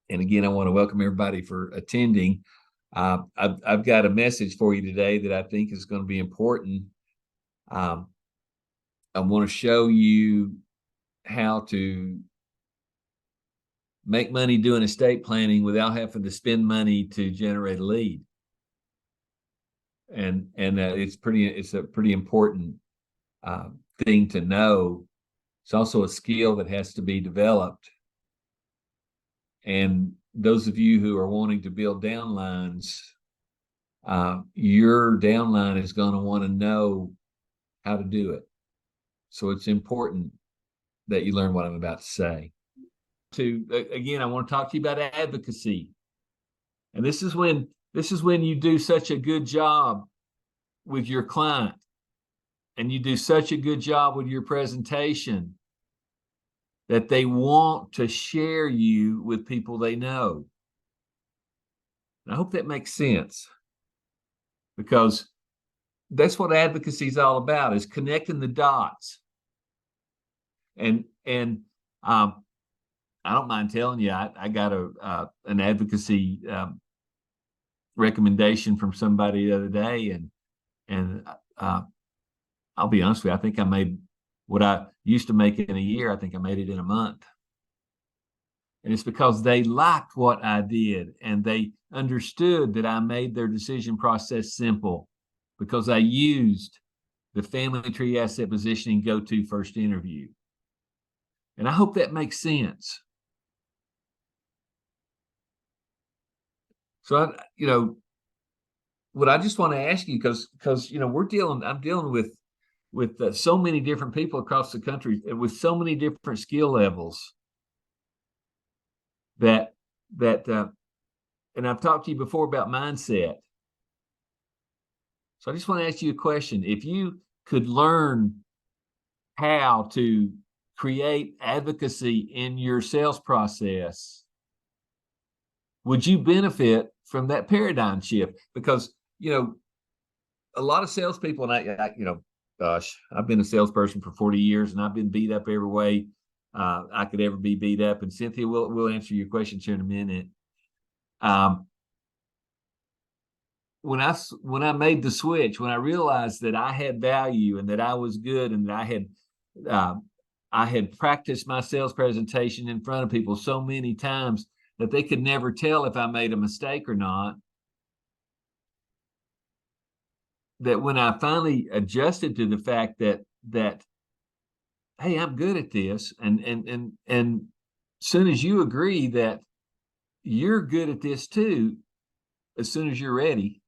And again, I want to welcome everybody for attending. I've got a message for you today that I think is going to be important. I want to show you how to make money doing estate planning without having to spend money to generate a lead. And it's a pretty important thing to know. It's also a skill that has to be developed. And those of you who are wanting to build downlines, your downline is going to want to know how to do it. So it's important that you learn what I'm about to say. Again, I want to talk to you about advocacy. And this is when you do such a good job with your client and you do such a good job with your presentation that they want to share you with people they know. And I hope that makes sense, because that's what advocacy is all about, is connecting the dots. And I don't mind telling you, I got an advocacy recommendation from somebody the other day, and I'll be honest with you, I think I made what I used to make in a year. I think I made it in a month. And it's because they liked what I did, and they understood that I made their decision process simple, because I used the family tree asset positioning go-to first interview. And I hope that makes sense. So, what I just want to ask you, because I'm dealing with so many different people across the country with so many different skill levels that and I've talked to you before about mindset. So I just want to ask you a question. If you could learn how to create advocacy in your sales process, would you benefit from that paradigm shift? Because, a lot of salespeople, and gosh, I've been a salesperson for 40 years and I've been beat up every way I could ever be beat up. And Cynthia, we'll answer your questions here in a minute. When I made the switch, when I realized that I had value and that I was good and that I had practiced my sales presentation in front of people so many times that they could never tell if I made a mistake or not, that when I finally adjusted to the fact that hey, I'm good at this, and as soon as you agree that you're good at this too, as soon as you're ready,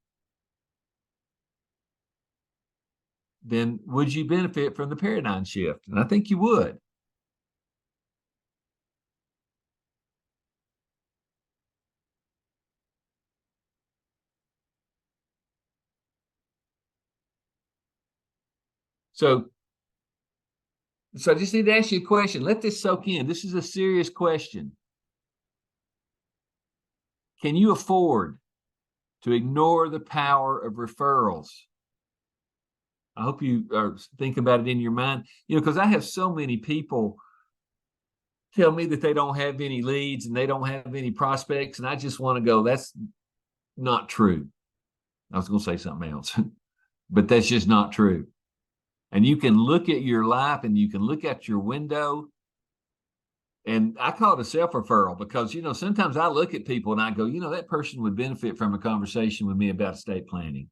then would you benefit from the paradigm shift? And I think you would. So I just need to ask you a question. Let this soak in. This is a serious question. Can you afford to ignore the power of referrals? I hope you are thinking about it in your mind, because I have so many people tell me that they don't have any leads and they don't have any prospects. And I just want to go, that's not true. I was going to say something else, but that's just not true. And you can look at your life and you can look at your window. And I call it a self-referral, because, sometimes I look at people and I go, that person would benefit from a conversation with me about estate planning.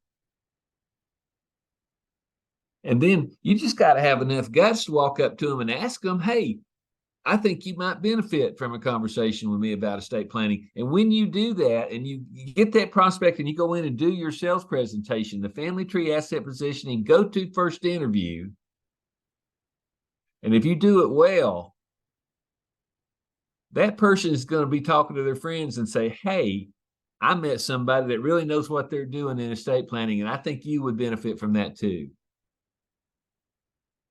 And then you just got to have enough guts to walk up to them and ask them, hey, I think you might benefit from a conversation with me about estate planning. And when you do that and you get that prospect and you go in and do your sales presentation, the family tree asset positioning go-to first interview, and if you do it well, that person is going to be talking to their friends and say, hey, I met somebody that really knows what they're doing in estate planning, and I think you would benefit from that too.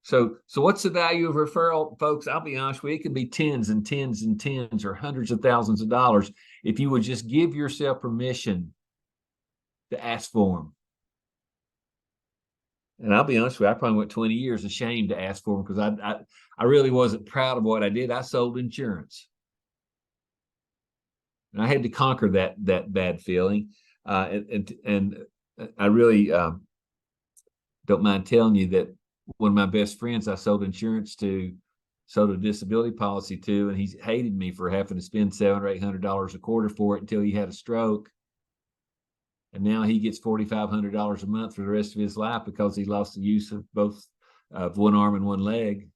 So what's the value of referral, folks? I'll be honest with you, it can be tens and tens and tens or hundreds of thousands of dollars if you would just give yourself permission to ask for them. And I'll be honest with you, I probably went 20 years ashamed to ask for them, because I really wasn't proud of what I did. I sold insurance. And I had to conquer that bad feeling. And I really don't mind telling you that one of my best friends I sold insurance to, sold a disability policy to, and he hated me for having to spend $700 or $800 a quarter for it until he had a stroke. And now he gets $4,500 a month for the rest of his life because he lost the use of both of one arm and one leg.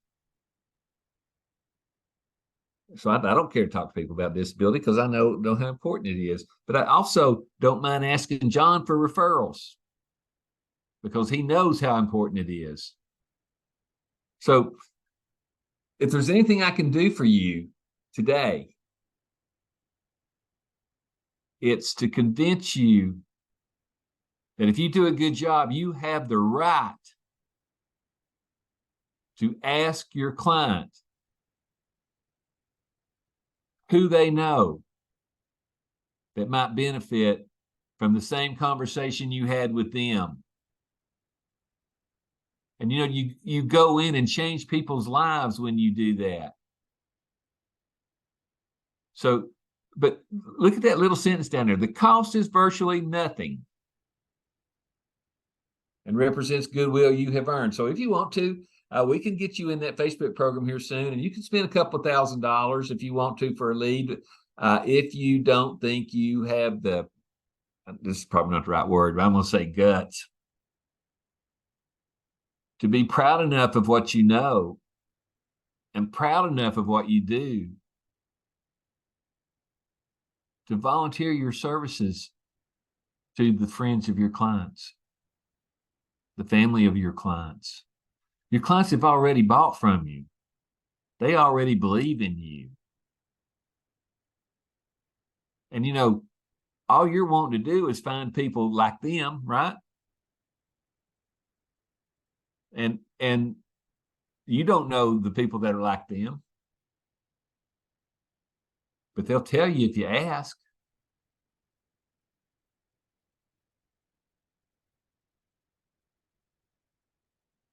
So I don't care to talk to people about disability because I know how important it is. But I also don't mind asking John for referrals because he knows how important it is. So if there's anything I can do for you today, it's to convince you that if you do a good job, you have the right to ask your client who they know that might benefit from the same conversation you had with them. And you go in and change people's lives when you do that. So, but look at that little sentence down there. The cost is virtually nothing and represents goodwill you have earned. So if you want to, we can get you in that Facebook program here soon, and you can spend a couple of $1,000s if you want to for a lead. If you don't think you have this is probably not the right word, but I'm going to say guts, to be proud enough of what you know and proud enough of what you do to volunteer your services to the friends of your clients, the family of your clients. Your clients have already bought from you. They already believe in you. And all you're wanting to do is find people like them, right? And you don't know the people that are like them, but they'll tell you if you ask.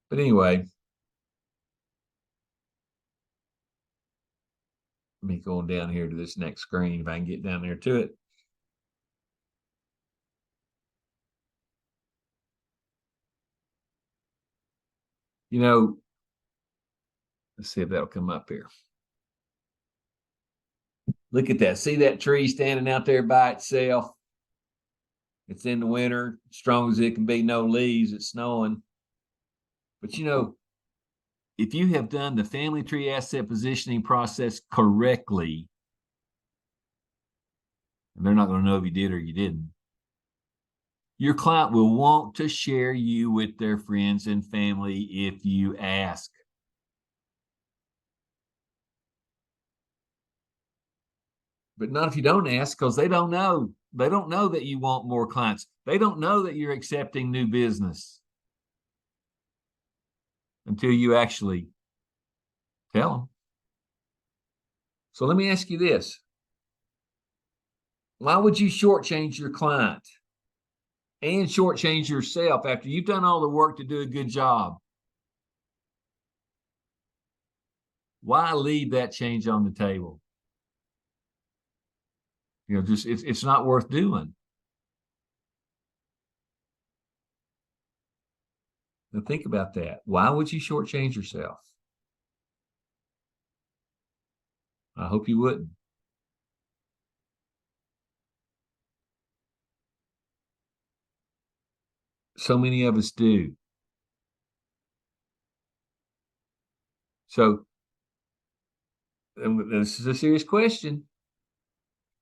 But anyway, let me go on down here to this next screen if I can get down there to it. Let's see if that'll come up here. Look at that. See that tree standing out there by itself? It's in the winter, strong as it can be, no leaves, it's snowing. But if you have done the family tree asset positioning process correctly, and they're not going to know if you did or you didn't, your client will want to share you with their friends and family if you ask. But not if you don't ask, because they don't know. They don't know that you want more clients. They don't know that you're accepting new business until you actually tell them. So let me ask you this. Why would you shortchange your client and shortchange yourself after you've done all the work to do a good job? Why leave that change on the table? Just it's not worth doing. Now think about that. Why would you shortchange yourself? I hope you wouldn't. So many of us do. So, and this is a serious question,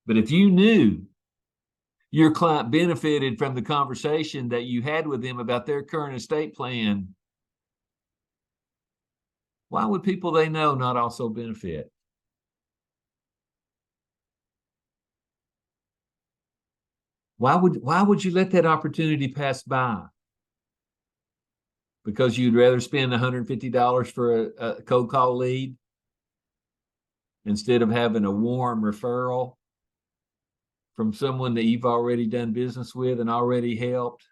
but if you knew your client benefited from the conversation that you had with them about their current estate plan, why would people they know not also benefit? Why would you let that opportunity pass by? Because you'd rather spend $150 for a cold call lead instead of having a warm referral from someone that you've already done business with and already helped,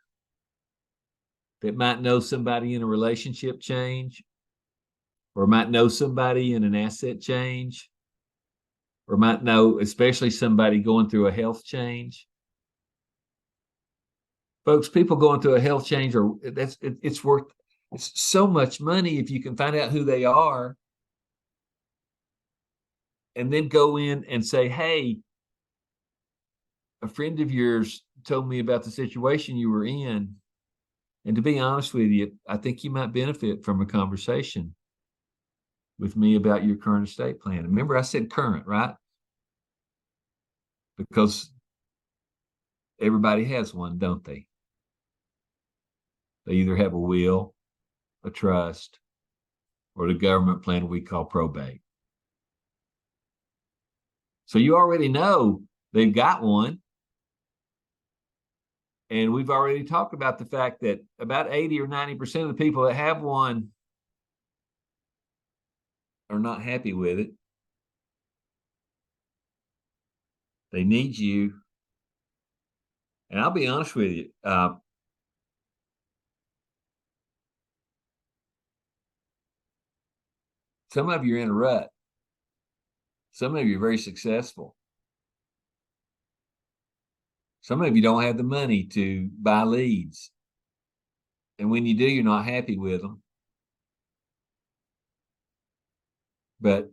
that might know somebody in a relationship change or might know somebody in an asset change. or might know, especially somebody going through a health change. Folks, people going through a health change, it's worth it's so much money if you can find out who they are and then go in and say, hey, a friend of yours told me about the situation you were in. And to be honest with you, I think you might benefit from a conversation with me about your current estate plan. Remember, I said current, right? Because everybody has one, don't they? They either have a will, a trust, or the government plan we call probate. So you already know they've got one. And we've already talked about the fact that about 80 or 90% of the people that have one are not happy with it. They need you. And I'll be honest with you, some of you are in a rut. Some of you are very successful. Some of you don't have the money to buy leads. And when you do, you're not happy with them. But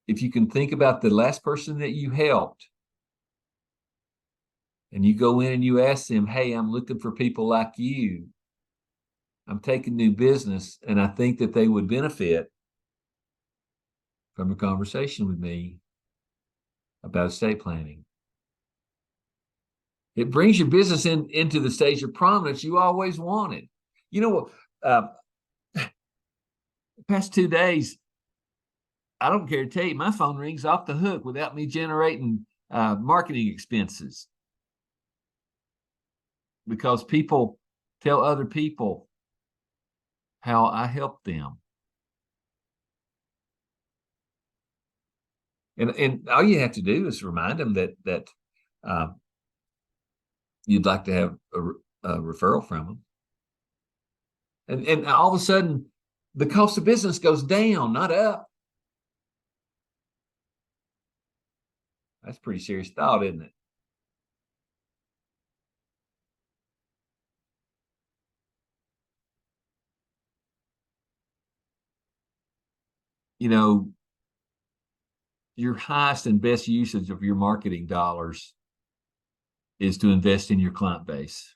if you can think about the last person that you helped, and you go in and you ask them, hey, I'm looking for people like you. I'm taking new business, and I think that they would benefit from a conversation with me about estate planning. It brings your business into the stage of prominence you always wanted. You know, the past 2 days, I don't care to tell you, my phone rings off the hook without me generating marketing expenses, because people tell other people how I help them. And all you have to do is remind them that you'd like to have a referral from them. And all of a sudden, the cost of business goes down, not up. That's a pretty serious thought, isn't it? You know, your highest and best usage of your marketing dollars is to invest in your client base.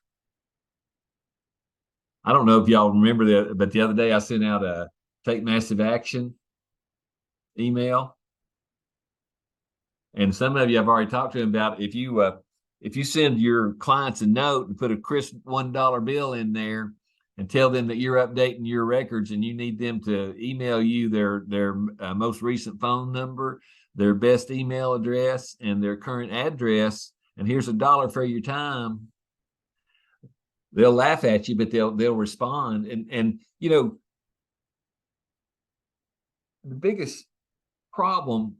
I don't know if y'all remember that, but the other day I sent out a Take Massive Action email. And some of you I've already talked to them about. If you send your clients a note and put a crisp $1 bill in there and tell them that you're updating your records and you need them to email you their most recent phone number, their best email address, and their current address, and here's $1 for your time, they'll laugh at you, but they'll respond. And you know, the biggest problem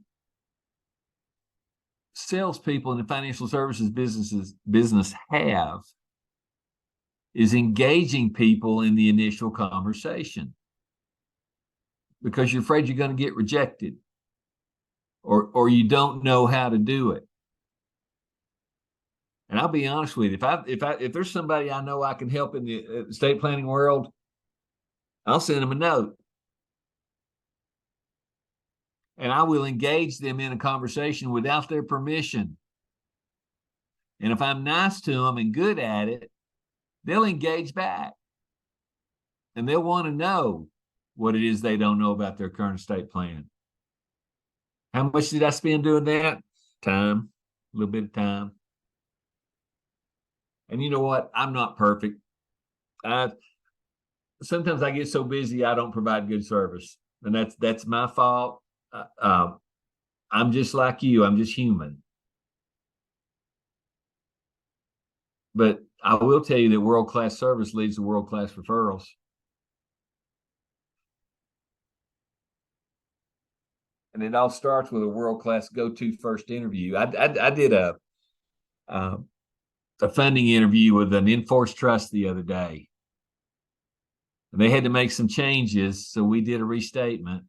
salespeople in the financial services business have is engaging people in the initial conversation, because you're afraid you're going to get rejected, or you don't know how to do it. And I'll be honest with you, if there's somebody I know I can help in the estate planning world, I'll send them a note. And I will engage them in a conversation without their permission. And if I'm nice to them and good at it, they'll engage back. And they'll want to know what it is they don't know about their current estate plan. How much did I spend doing that? Time, a little bit of time. And you know what? I'm not perfect. Sometimes I get so busy I don't provide good service, and that's my fault. I'm just like you. I'm just human. But I will tell you that world-class service leads to world-class referrals. And it all starts with a world-class go-to first interview. I did a funding interview with an in-force trust the other day. And they had to make some changes, so we did a restatement.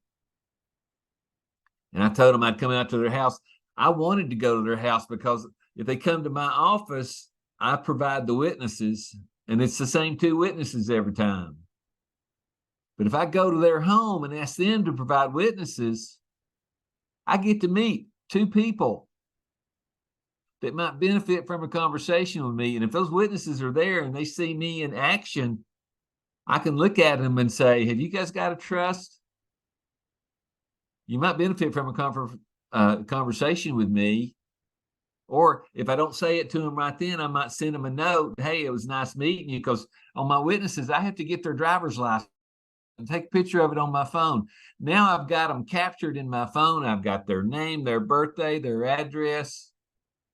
And I told them I'd come out to their house. I wanted to go to their house because if they come to my office, I provide the witnesses, and it's the same 2 witnesses every time. But if I go to their home and ask them to provide witnesses, I get to meet 2 people that might benefit from a conversation with me. And if those witnesses are there and they see me in action, I can look at them and say, have you guys got a trust? You might benefit from a conversation with me. Or if I don't say it to them right then, I might send them a note. Hey, it was nice meeting you. Because on my witnesses, I have to get their driver's license and take a picture of it on my phone. Now I've got them captured in my phone. I've got their name, their birthday, their address,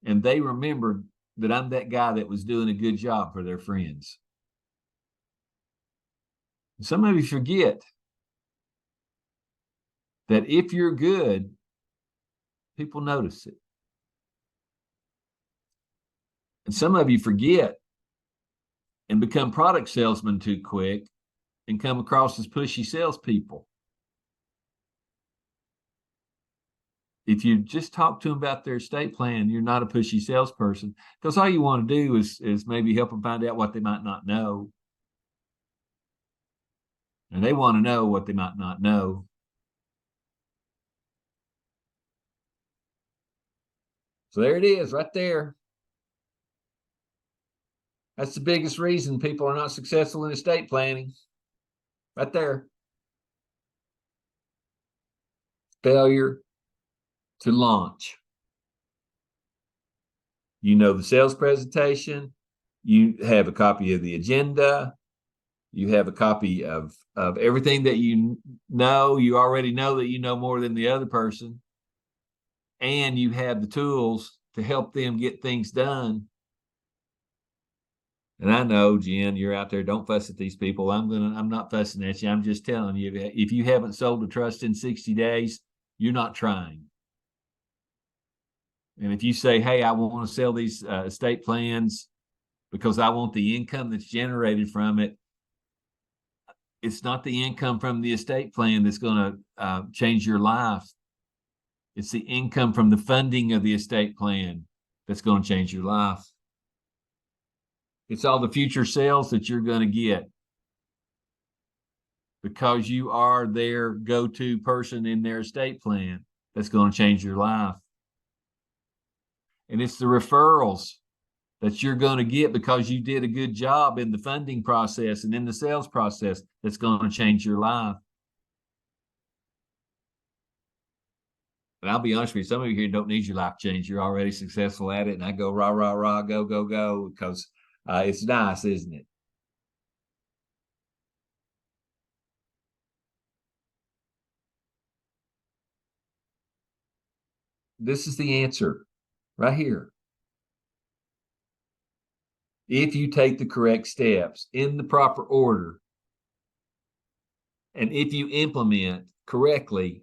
and they remembered that I'm that guy that was doing a good job for their friends. Some of you forget that if you're good, people notice it. And some of you forget and become product salesmen too quick and come across as pushy salespeople. If you just talk to them about their estate plan, you're not a pushy salesperson, because all you want to do is maybe help them find out what they might not know. And they want to know what they might not know. So there it is, right there. That's the biggest reason people are not successful in estate planning. Right there. Failure to launch. You know the sales presentation. You have a copy of the agenda. You have a copy of everything that you know. You already know that you know more than the other person. And you have the tools to help them get things done. And I know, Jen, you're out there. Don't fuss at these people. I'm not fussing at you. I'm just telling you, if you haven't sold a trust in 60 days, you're not trying. And if you say, hey, I want to sell these estate plans because I want the income that's generated from it, it's not the income from the estate plan that's going to change your life. It's the income from the funding of the estate plan that's going to change your life. It's all the future sales that you're going to get because you are their go-to person in their estate plan that's going to change your life. And it's the referrals that you're going to get because you did a good job in the funding process and in the sales process that's going to change your life. And I'll be honest with you, some of you here don't need your life change. You're already successful at it. And I go, rah, rah, rah, go, go, go, because it's nice, isn't it? This is the answer right here. If you take the correct steps in the proper order, and if you implement correctly,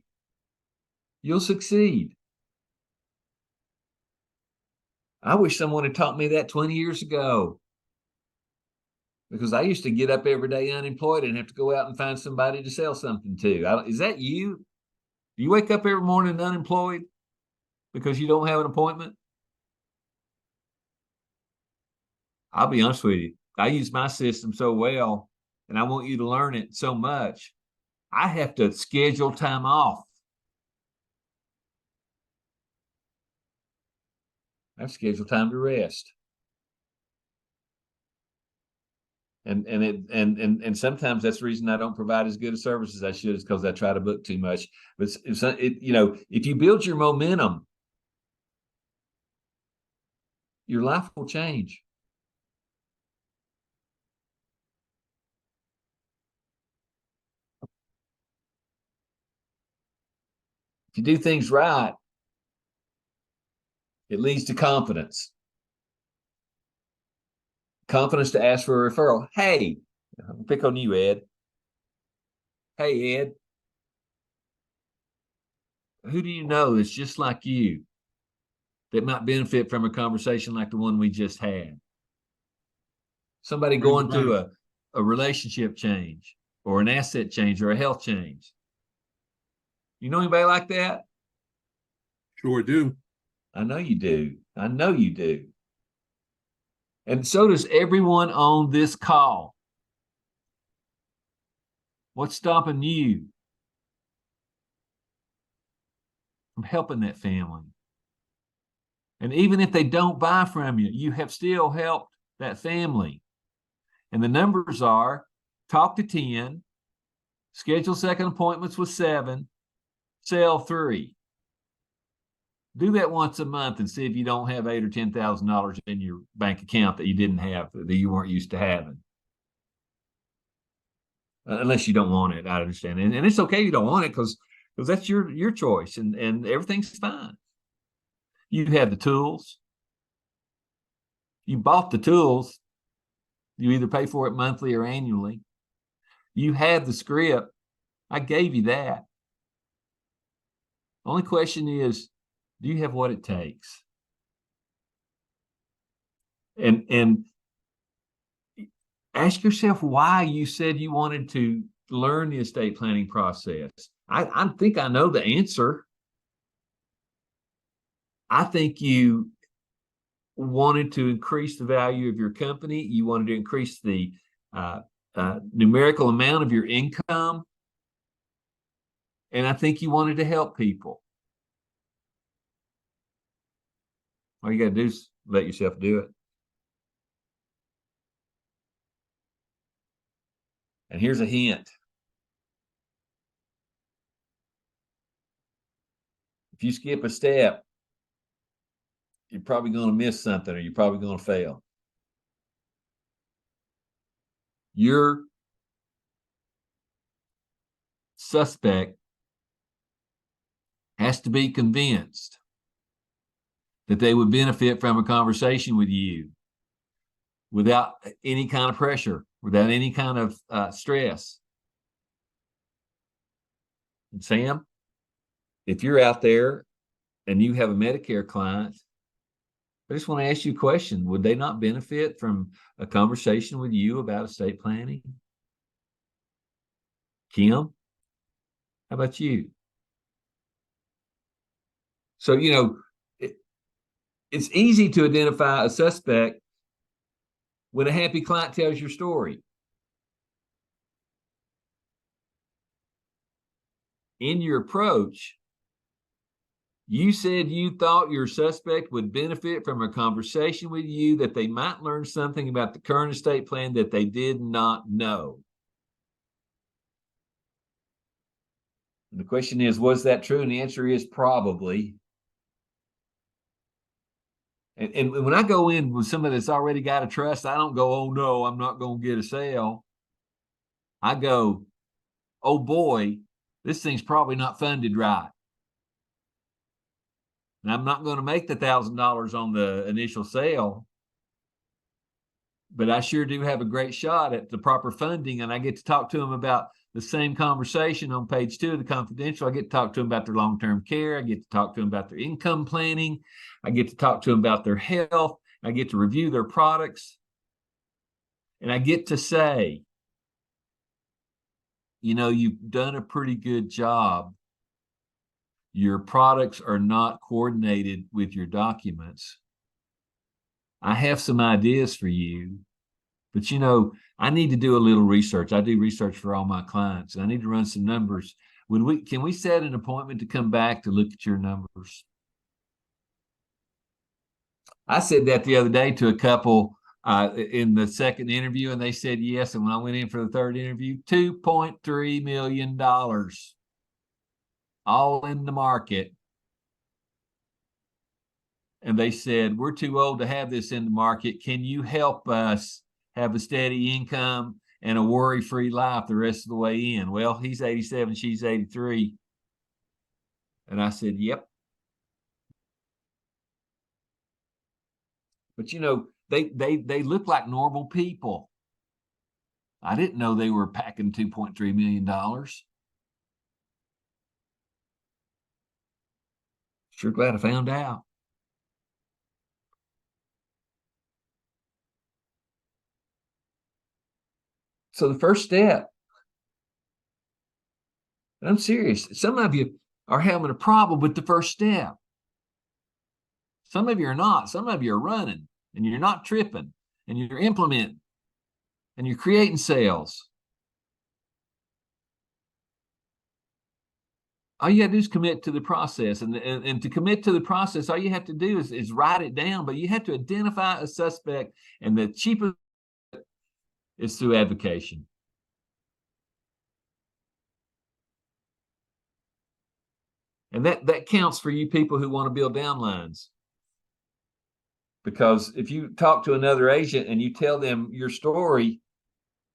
you'll succeed. I wish someone had taught me that 20 years ago, because I used to get up every day unemployed and have to go out and find somebody to sell something to. Is that you? Do you wake up every morning unemployed because you don't have an appointment? I'll be honest with you. I use my system so well, and I want you to learn it so much. I have to schedule time off. I have scheduled time to rest. And sometimes that's the reason I don't provide as good a service as I should, is because I try to book too much. But if you build your momentum, your life will change. If you do things right, it leads to confidence. Confidence to ask for a referral. Hey, I'll pick on you, Ed. Hey, Ed. Who do you know that's just like you that might benefit from a conversation like the one we just had? Somebody going through a relationship change or an asset change or a health change. You know anybody like that? Sure do. I know you do. I know you do. And so does everyone on this call. What's stopping you from helping that family? And even if they don't buy from you, you have still helped that family. And the numbers are talk to 10, schedule second appointments with 7, sell 3. Do that once a month and see if you don't have $8,000 or $10,000 in your bank account that you didn't have, that you weren't used to having. Unless you don't want it, I understand. And it's okay you don't want it because that's your choice, and everything's fine. You have the tools. You bought the tools. You either pay for it monthly or annually. You have the script. I gave you that. Only question is, do you have what it takes? And ask yourself why you said you wanted to learn the estate planning process. I think I know the answer. I think you wanted to increase the value of your company. You wanted to increase the numerical amount of your income. And I think you wanted to help people. All you got to do is let yourself do it. And here's a hint. If you skip a step, you're probably going to miss something, or you're probably going to fail. Your suspect has to be convinced that they would benefit from a conversation with you without any kind of pressure, without any kind of stress. And Sam, if you're out there and you have a Medicare client, I just want to ask you a question. Would they not benefit from a conversation with you about estate planning? Kim, how about you? So, it's easy to identify a suspect when a happy client tells your story. In your approach, you said you thought your suspect would benefit from a conversation with you, that they might learn something about the current estate plan that they did not know. And the question is, was that true? And the answer is probably. And when I go in with somebody that's already got a trust, I don't go, oh no, I'm not going to get a sale. I go, oh boy, this thing's probably not funded right. And I'm not going to make the $1,000 on the initial sale, but I sure do have a great shot at the proper funding. And I get to talk to them about the same conversation on page 2 of the confidential. I get to talk to them about their long-term care. I get to talk to them about their income planning. I get to talk to them about their health. I get to review their products. And I get to say, you've done a pretty good job. Your products are not coordinated with your documents. I have some ideas for you, but I need to do a little research. I do research for all my clients, and I need to run some numbers. Can we set an appointment to come back to look at your numbers? I said that the other day to a couple in the second interview, and they said yes. And when I went in for the third interview, $2.3 million, all in the market. And they said, we're too old to have this in the market. Can you help us have a steady income and a worry-free life the rest of the way in? Well, he's 87, she's 83. And I said, yep. But they look like normal people. I didn't know they were packing $2.3 million. Sure glad I found out. So the first step, and I'm serious, some of you are having a problem with the first step. Some of you are not. Some of you are running and you're not tripping and you're implementing and you're creating sales. All you got to do is commit to the process. And to commit to the process, all you have to do is write it down, but you have to identify a suspect, and the cheapest is through advocation. And that counts for you people who want to build downlines. Because if you talk to another agent and you tell them your story,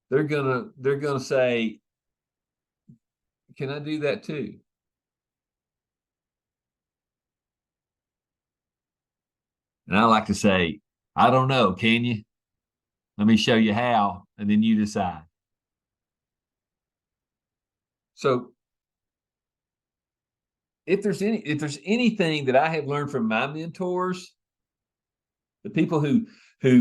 they're gonna say, "Can I do that too?" And I like to say, "I don't know, can you? Let me show you how, and then you decide." So if there's anything that I have learned from my mentors, the people who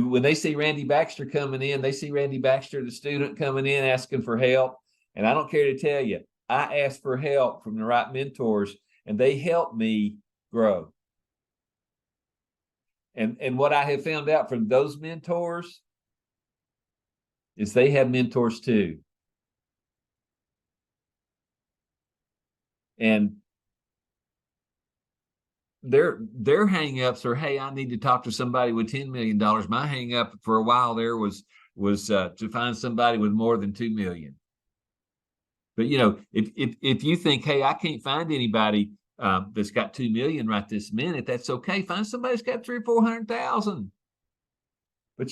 when they see Randy Baxter coming in, they see Randy Baxter, the student, coming in asking for help. And I don't care to tell you, I asked for help from the right mentors, and they helped me grow. And what I have found out from those mentors is they have mentors too. And their hang-ups are, hey, I need to talk to somebody with $10 million. My hang-up for a while there was to find somebody with more than 2 million. But if you think, hey, I can't find anybody that's got 2 million right this minute, that's okay. Find somebody that's got 300,000 or 400,000. But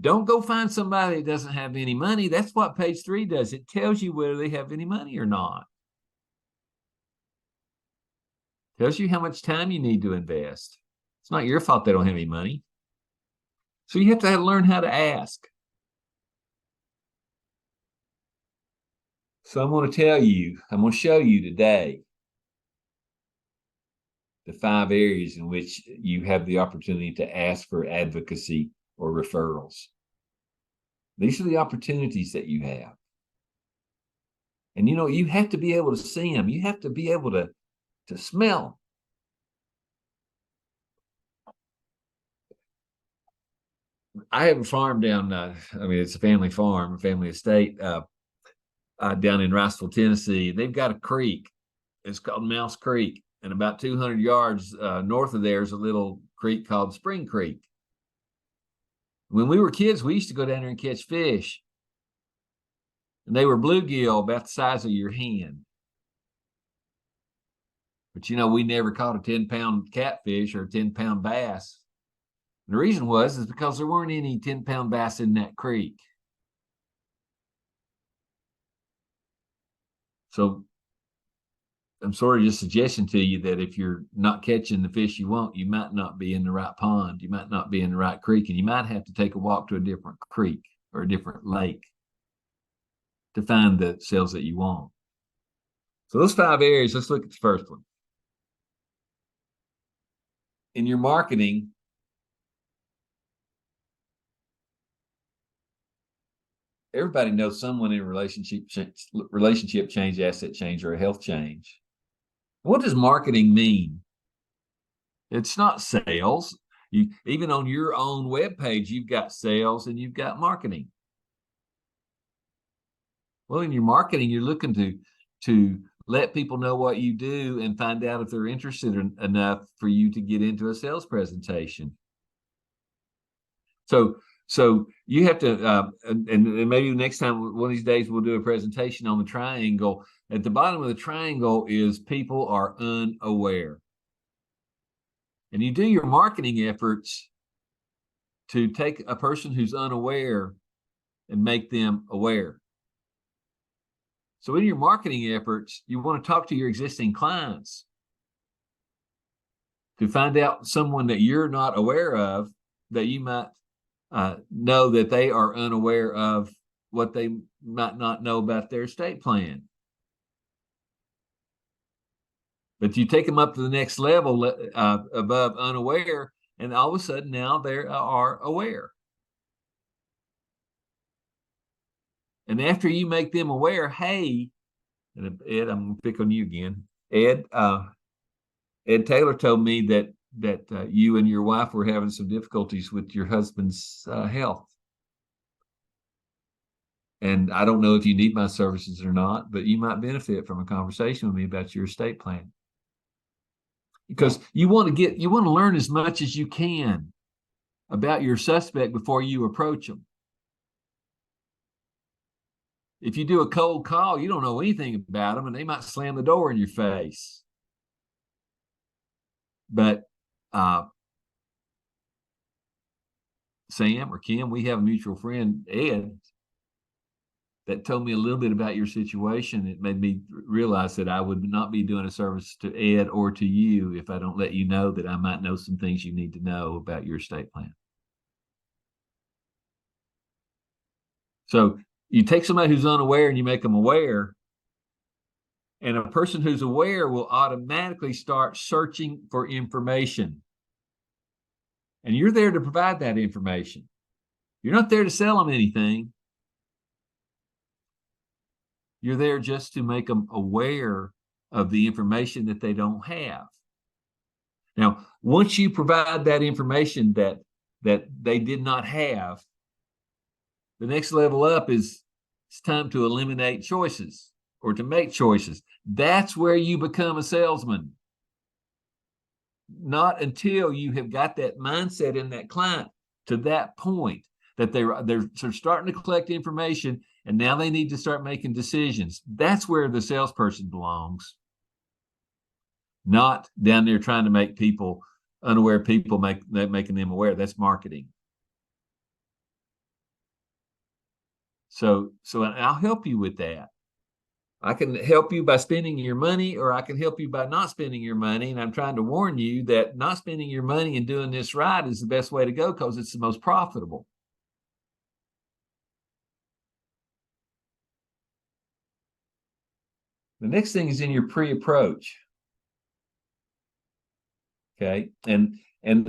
don't go find somebody that doesn't have any money. That's what page 3 does. It tells you whether they have any money or not. Tells you how much time you need to invest. It's not your fault they don't have any money. So you have to learn how to ask. So I'm going to show you today the 5 areas in which you have the opportunity to ask for advocacy or referrals. These are the opportunities that you have. And you have to be able to see them. You have to be able to smell. I have a farm down, it's a family farm, a family estate down in Riceville, Tennessee. They've got a creek. It's called Mouse Creek. And about 200 yards north of there is a little creek called Spring Creek. When we were kids, we used to go down there and catch fish. And they were bluegill about the size of your hand. But we never caught a 10-pound catfish or a 10-pound bass. And the reason is because there weren't any 10-pound bass in that creek. So I'm sort of just suggesting to you that if you're not catching the fish you want, you might not be in the right pond. You might not be in the right creek, and you might have to take a walk to a different creek or a different lake to find the sales that you want. So those 5 areas, let's look at the first one. In your marketing, everybody knows someone in a relationship change, asset change, or a health change. What does marketing mean? It's not sales. Even on your own webpage, you've got sales and you've got marketing. Well, in your marketing, you're looking to let people know what you do and find out if they're interested enough for you to get into a sales presentation. So you have to, and maybe next time, one of these days, we'll do a presentation on the triangle. At the bottom of the triangle is people are unaware. And you do your marketing efforts to take a person who's unaware and make them aware. So in your marketing efforts, you want to talk to your existing clients to find out someone that you're not aware of, that you might know that they are unaware of what they might not know about their estate plan. But you take them up to the next level above unaware, and all of a sudden now they are aware. And after you make them aware, hey, and Ed, I'm going to pick on you again. Ed Taylor told me that you and your wife were having some difficulties with your husband's health. And I don't know if you need my services or not, but you might benefit from a conversation with me about your estate plan. Because you want to learn as much as you can about your suspect before you approach them. If you do a cold call, you don't know anything about them, and they might slam the door in your face. But Sam or Kim, we have a mutual friend, Ed, that told me a little bit about your situation. It made me realize that I would not be doing a service to Ed or to you if I don't let you know that I might know some things you need to know about your estate plan. So you take somebody who's unaware and you make them aware, and a person who's aware will automatically start searching for information. And you're there to provide that information. You're not there to sell them anything. You're there just to make them aware of the information that they don't have. Now, once you provide that information that they did not have, the next level up is it's time to eliminate choices or to make choices. That's where you become a salesman. Not until you have got that mindset in that client to that point that they're starting to collect information, and now they need to start making decisions. That's where the salesperson belongs. Not down there trying to make unaware people making them aware. That's marketing. So I'll help you with that. I can help you by spending your money, or I can help you by not spending your money. And I'm trying to warn you that not spending your money and doing this right is the best way to go, because it's the most profitable. The next thing is in your pre-approach. Okay. And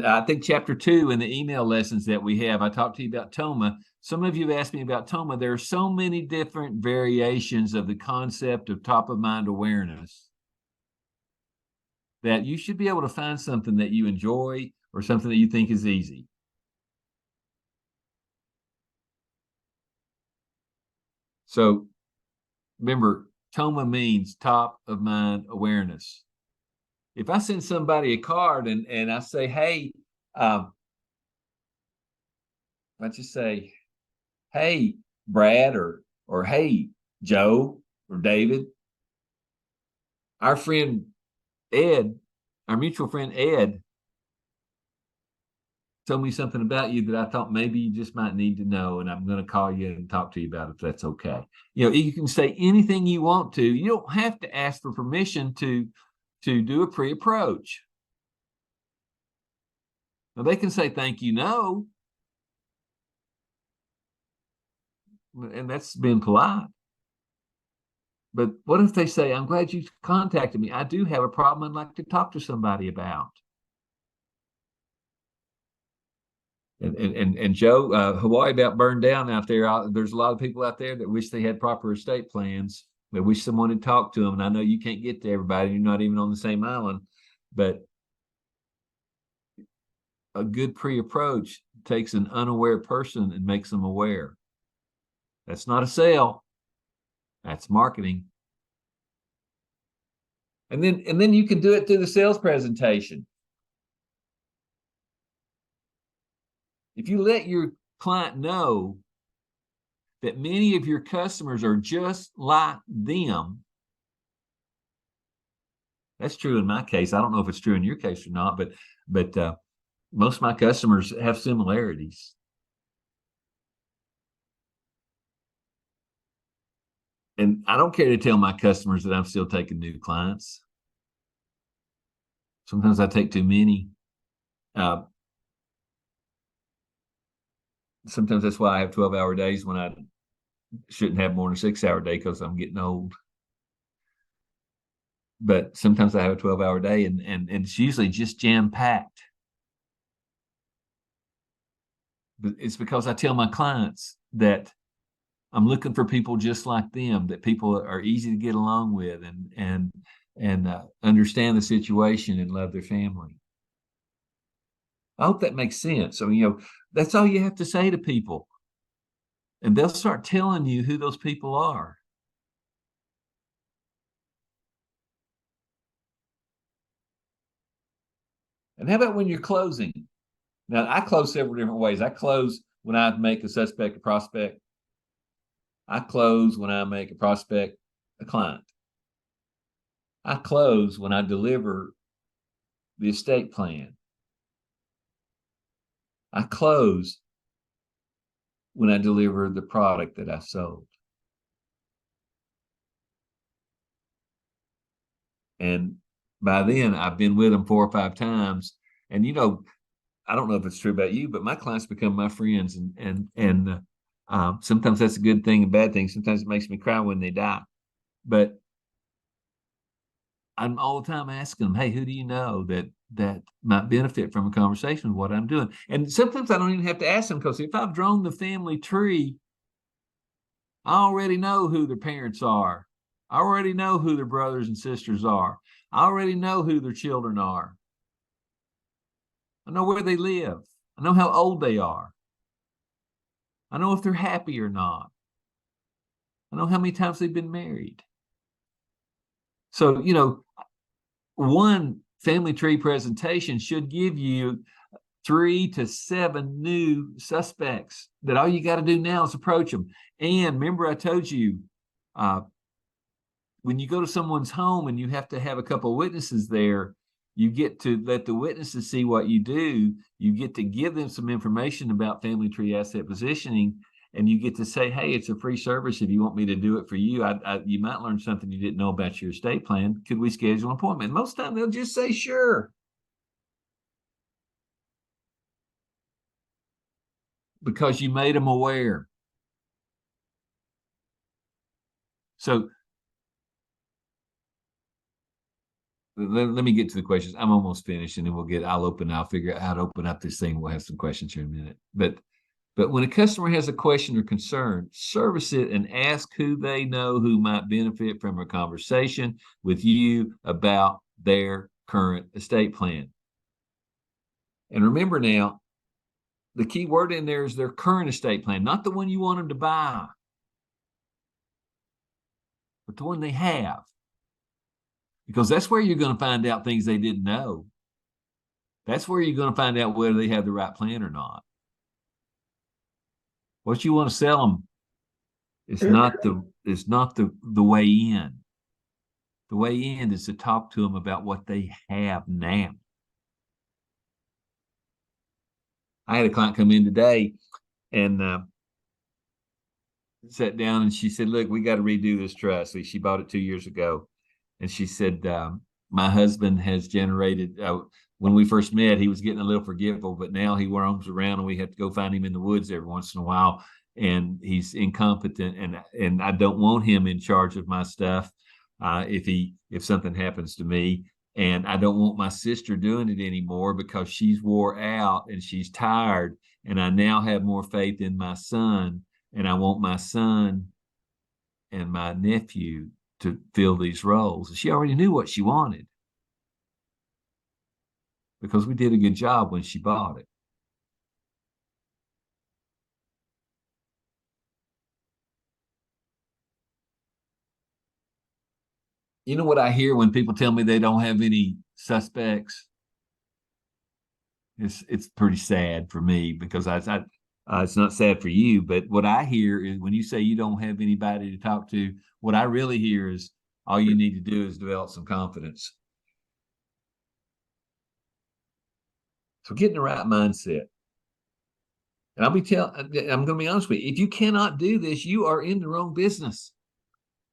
I think chapter 2 in the email lessons that we have, I talked to you about TOMA. Some of you have asked me about TOMA. There are so many different variations of the concept of top of mind awareness that you should be able to find something that you enjoy or something that you think is easy. So remember, TOMA means top of mind awareness. If I send somebody a card and I say, hey, I just say, hey, Brad, or hey, Joe or David, our friend Ed, our mutual friend Ed, told me something about you that I thought maybe you just might need to know, and I'm going to call you and talk to you about it if that's okay. You can say anything you want to. You don't have to ask for permission to do a pre-approach. Now, they can say, thank you, no. And that's being polite. But what if they say, I'm glad you contacted me. I do have a problem I'd like to talk to somebody about. And Joe, Hawaii about burned down out there. There's a lot of people out there that wish they had proper estate plans. They wish someone had talked to them. And I know you can't get to everybody. You're not even on the same island. But a good pre-approach takes an unaware person and makes them aware. That's not a sale. That's marketing. And then you can do it through the sales presentation. If you let your client know that many of your customers are just like them, that's true in my case. I don't know if it's true in your case or not, but most of my customers have similarities. And I don't care to tell my customers that I'm still taking new clients. Sometimes I take too many. Sometimes that's why I have 12-hour days when I shouldn't have more than a 6-hour day, because I'm getting old. But sometimes I have a 12-hour day, and it's usually just jam-packed. But it's because I tell my clients that I'm looking for people just like them, that people are easy to get along with and understand the situation and love their family. I hope that makes sense. I mean, that's all you have to say to people. And they'll start telling you who those people are. And how about when you're closing? Now, I close several different ways. I close when I make a suspect a prospect. I close when I make a prospect a client. I close when I deliver the estate plan. I close when I deliver the product that I sold. And by then, I've been with them 4 or 5 times. And I don't know if it's true about you, but my clients become my friends, and sometimes that's a good thing and bad thing. Sometimes it makes me cry when they die. But I'm all the time asking them, "Hey, who do you know that might benefit from a conversation with what I'm doing?" And sometimes I don't even have to ask them, because if I've drawn the family tree, I already know who their parents are. I already know who their brothers and sisters are. I already know who their children are. I know where they live. I know how old they are. I know if they're happy or not. I know how many times they've been married. So, one family tree presentation should give you 3 to 7 new suspects that all you got to do now is approach them. And remember, I told you, when you go to someone's home and you have to have a couple of witnesses there, you get to let the witnesses see what you do. You get to give them some information about family tree asset positioning, and you get to say, "Hey, it's a free service. If you want me to do it for you, you might learn something you didn't know about your estate plan. Could we schedule an appointment?" And most of the time, they'll just say, "Sure," because you made them aware. So let me get to the questions. I'm almost finished, and then I'll figure out how to open up this thing. We'll have some questions here in a minute. But when a customer has a question or concern, service it and ask who they know who might benefit from a conversation with you about their current estate plan. And remember now, the key word in there is their current estate plan, not the one you want them to buy, but the one they have. Because that's where you're going to find out things they didn't know. That's where you're going to find out whether they have the right plan or not. What you want to sell them is not the way in. The way in is to talk to them about what they have now. I had a client come in today and sat down, and she said, "Look, we got to redo this trust." She bought it 2 years ago. And she said, "My husband has generated, when we first met, he was getting a little forgetful, but now he roams around and we have to go find him in the woods every once in a while. And he's incompetent, and I don't want him in charge of my stuff if something happens to me. And I don't want my sister doing it anymore because she's wore out and she's tired. And I now have more faith in my son, and I want my son and my nephew to fill these roles." She already knew what she wanted because we did a good job when she bought it. You know what I hear when people tell me they don't have any suspects? It's pretty sad for me, because it's not sad for you, but what I hear is when you say you don't have anybody to talk to, what I really hear is all you need to do is develop some confidence. So get in the right mindset. And I'm going to be honest with you. If you cannot do this, you are in the wrong business,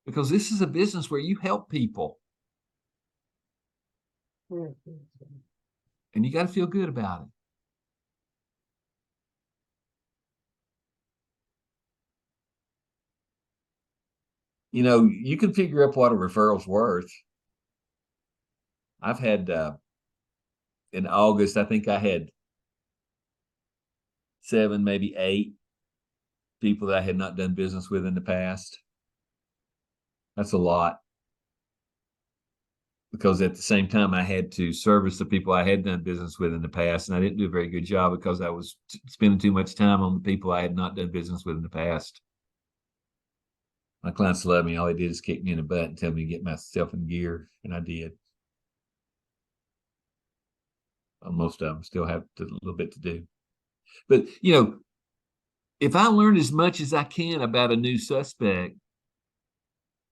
because this is a business where you help people. And you got to feel good about it. You can figure up what a referral's worth. I've had, in August, I think I had 7, maybe 8 people that I had not done business with in the past. That's a lot. because at the same time I had to service the people I had done business with in the past, and I didn't do a very good job because I was spending too much time on the people I had not done business with in the past. My clients love me. All they did is kick me in the butt and tell me to get myself in gear, and I did. Most of them still have a little bit to do. But, if I learn as much as I can about a new suspect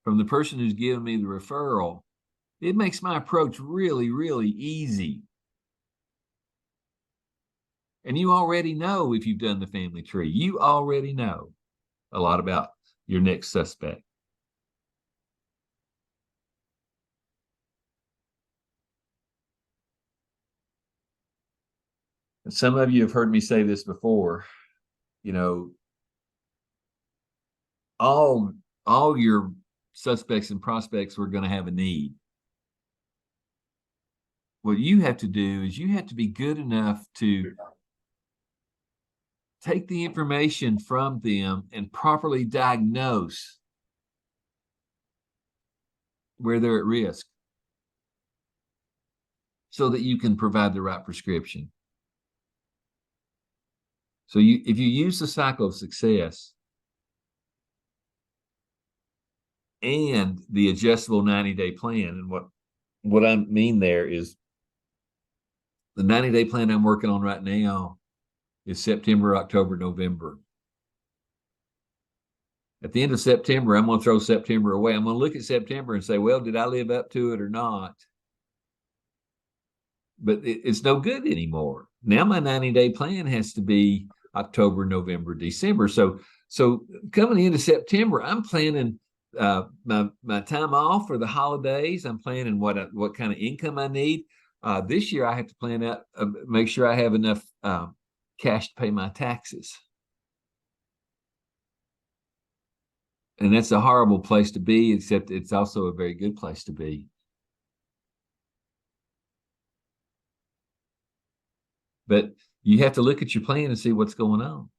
from the person who's giving me the referral, it makes my approach really, really easy. And you already know, if you've done the family tree, you already know a lot about your next suspect. And some of you have heard me say this before, all your suspects and prospects were going to have a need. What you have to do is you have to be good enough to take the information from them and properly diagnose where they're at risk so that you can provide the right prescription. So if you use the cycle of success and the adjustable 90-day plan, and what I mean there is the 90-day plan I'm working on right now is September, October, November. At the end of September, I'm going to throw September away. I'm going to look at September and say, well, did I live up to it or not? But it's no good anymore. Now my 90-day plan has to be October, November, December. So coming into September, I'm planning my time off for the holidays. I'm planning what kind of income I need. This year I have to plan out, make sure I have enough cash to pay my taxes. And that's a horrible place to be, except it's also a very good place to be. But you have to look at your plan and see what's going on.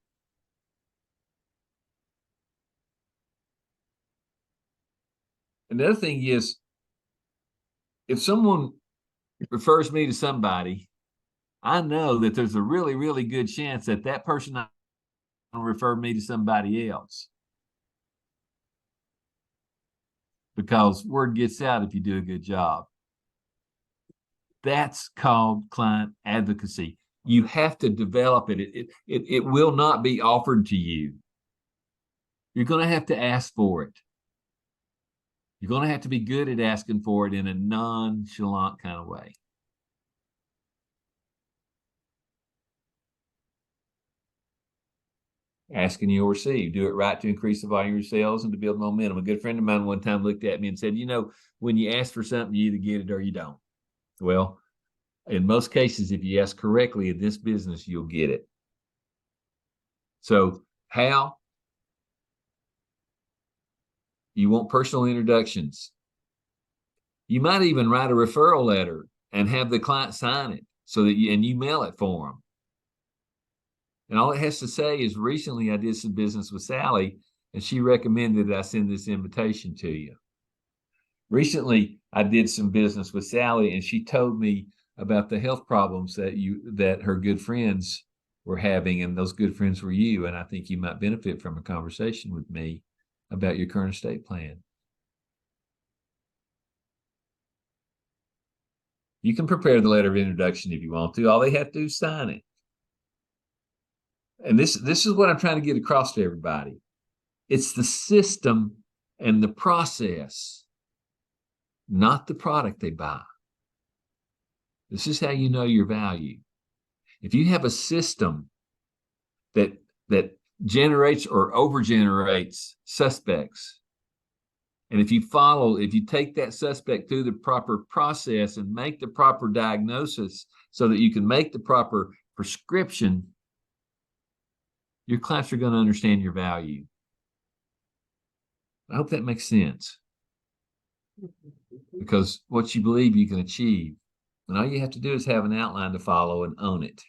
Another thing is, if someone refers me to somebody, I know that there's a really, really good chance that that person will refer me to somebody else, because word gets out if you do a good job. That's called client advocacy. You have to develop it. It will not be offered to you. You're going to have to ask for it. You're going to have to be good at asking for it in a nonchalant kind of way. Ask and you'll receive. Do it right to increase the volume of your sales and to build momentum. A good friend of mine one time looked at me and said, when you ask for something, you either get it or you don't. Well, in most cases, if you ask correctly in this business, you'll get it. So how? You want personal introductions. You might even write a referral letter and have the client sign it so that you mail it for them. And all it has to say is, recently I did some business with Sally and she recommended that I send this invitation to you. Recently I did some business with Sally and she told me about the health problems that her good friends were having, and those good friends were you. And I think you might benefit from a conversation with me about your current estate plan. You can prepare the letter of introduction if you want to. All they have to do is sign it. And this is what I'm trying to get across to everybody. It's the system and the process, not the product they buy. This is how you know your value. If you have a system that generates or over-generates suspects, and if you take that suspect through the proper process and make the proper diagnosis so that you can make the proper prescription, your clients are going to understand your value. I hope that makes sense. Because what you believe you can achieve, and all you have to do is have an outline to follow and own it.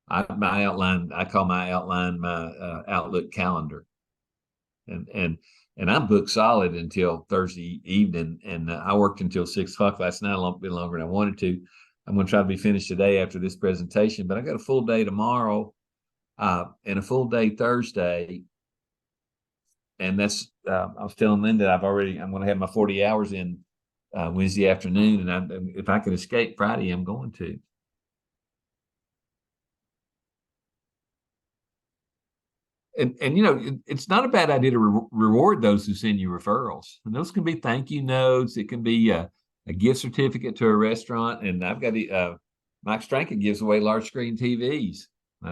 I call my outline my Outlook calendar. And and I'm booked solid until Thursday evening. And I worked until 6 o'clock last night, a bit longer than I wanted to. I'm going to try to be finished today after this presentation, but I got a full day tomorrow and a full day Thursday. And that's, I was telling Linda, I'm going to have my 40 hours in Wednesday afternoon. And if I could escape Friday, I'm going to. And you know, it's not a bad idea to reward those who send you referrals. And those can be thank you notes. It can be a gift certificate to a restaurant. And I've got Mike Strankin gives away large screen TVs.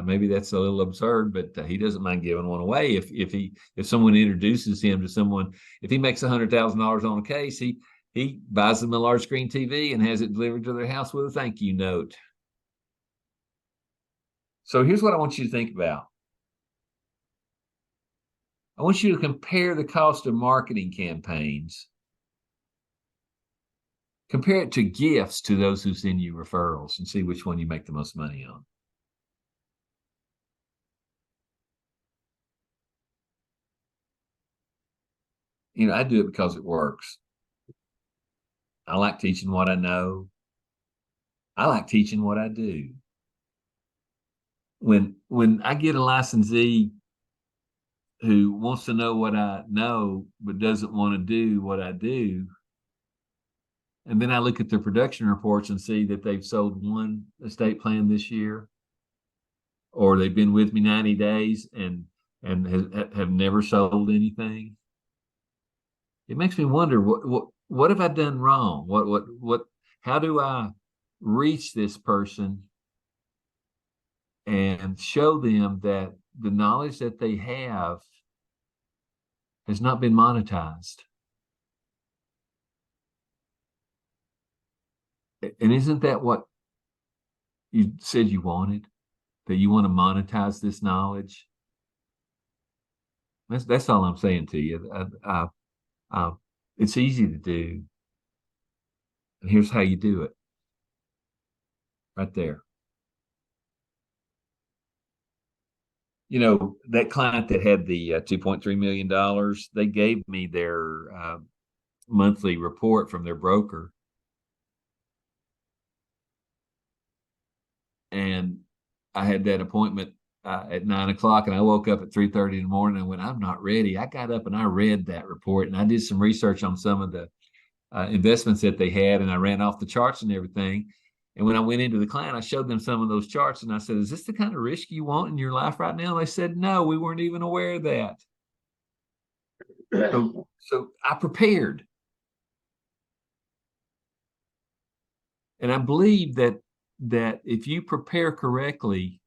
Maybe that's a little absurd, but he doesn't mind giving one away if someone introduces him to someone. If he makes $100,000 on a case, he buys them a large screen TV and has it delivered to their house with a thank you note. So here's what I want you to think about. I want you to compare the cost of marketing campaigns. Compare it to gifts to those who send you referrals and see which one you make the most money on. You know, I do it because it works. I like teaching what I know. I like teaching what I do. When I get a licensee who wants to know what I know but doesn't want to do what I do, and then I look at their production reports and see that they've sold one estate plan this year, or they've been with me 90 days and have never sold anything, it makes me wonder what have I done wrong? How do I reach this person and show them that the knowledge that they have has not been monetized? And isn't that what you said you wanted? That you want to monetize this knowledge? That's all I'm saying to you. It's easy to do. And here's how you do it. Right there. You know, that client that had the $2.3 million, they gave me their monthly report from their broker. And I had that appointment at 9 o'clock, and I woke up at 3:30 in the morning and went, I'm not ready. I got up and I read that report, and I did some research on some of the investments that they had, and I ran off the charts and everything. And when I went into the client, I showed them some of those charts, and I said, is this the kind of risk you want in your life right now? And they said, no, we weren't even aware of that. So I prepared. And I believe that if you prepare correctly,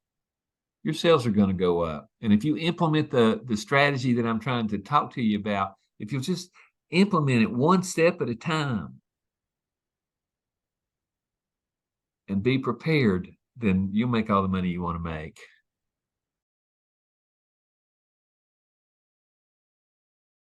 your sales are going to go up. And if you implement the strategy that I'm trying to talk to you about, if you'll just implement it one step at a time and be prepared, then you'll make all the money you want to make.